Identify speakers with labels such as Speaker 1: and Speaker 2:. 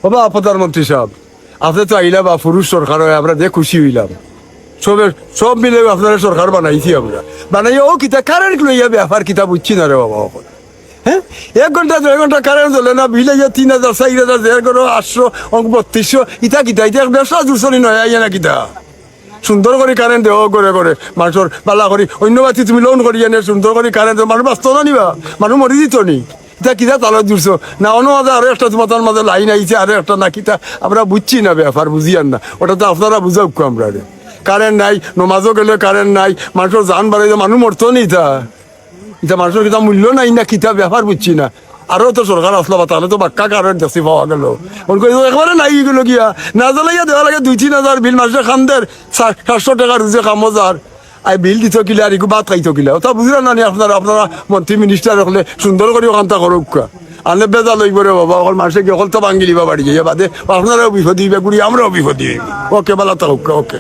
Speaker 1: বাবা প্রধানমন্ত্রী সাহেব, আপনি তো আইলা বা পুরুষ সরকার হয়, আমরা যে খুশি হইলাম। সব মিলে আপনারা সরকার বানাইছি, আমরা বানাই ও কিতা কারেন্ট লইয়া ব্যাপার কিতা বুঝছি না রে বাবা। হ্যাঁ, 1 ঘন্টা 2 ঘন্টা কারেন্ট চলে না, বিল আইয়া 3,000 4,000 800 3200 ইটা কিতা, ইটা ব্যবসা দুশনি নয় আইয়া না কিতা। সুন্দর করে কারেন্ট দেওয়া করে করে মানুষের বালা করি অন্য বাতি তুমি লোন করি জানে সুন্দর করে কারেন্ট মানুষ বাঁচত না নিবা, মানুষ মরি দিত নি। এটা কিতা তালত জুড়ছো না, অন্য মাঝে আরো একটা তোমার মাঝে লাইন আইছে আরো একটা না কিতা, আমরা বুঝছি না ব্যাপার, বুঝিয়ান না। ওটা তো আপনারা বুঝাও আমরা। কারেন্ট নাই, নমাজও গেলে কারেন্ট নাই, মানুষের জান বাড়াইতে মানুষ মরতো নি। এটা মানুষের কিতা মূল্য নাই না কিতা ব্যাপার বুঝছি না। আরো তো সরকার আসলো বা তাহলে তো বাক্কা কারেন্ট দেখছি পাওয়া গেল, একবারে নাই গেল গিয়া না জ্বালাইয়া দেওয়া লাগে 2-3 হাজার বিল, মানুষের খান্দের 700 টাকা রুজে কামজার আই বিল দিত কিলা আর একটু বাদ খাইতো কিলা। ওটা বুঝলেন না আপনারা মন্ত্রী মিনিস্টার হলে সুন্দর করে ওখানটা করুক, আনলে বেজা লইব রে বাবা। অকল মানুষে কি অকল তো ভাঙ্গি লিবা বাড়ি গিয়ে বাদে আপনারাও বিপদ দিবে গুড়ি, আমরাও বিপদ দিই। ওকে, বেলা থাকুক, ওকে।